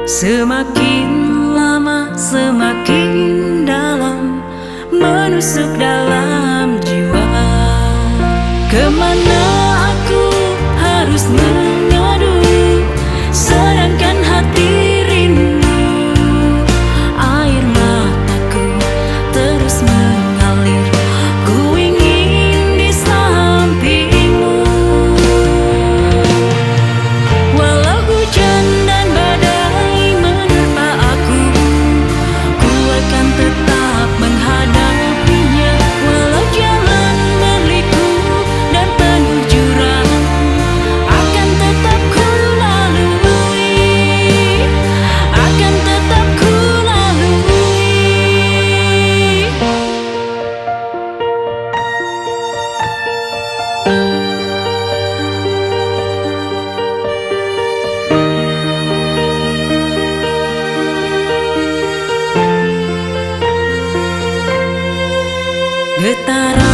Semakin lama semakin dalam menusuk dalam jiwa. Kemana aku harus mengadu, sedangkan hati rindu. Air mataku terus mengalir, ku ingin di sampingmu. Walau hujan dan badai menerpa aku, ku akan tetap menghadapinya. Walau jalan berliku dan penuh jurang, akan tetap ku lalui, akan tetap ku lalui. Getaran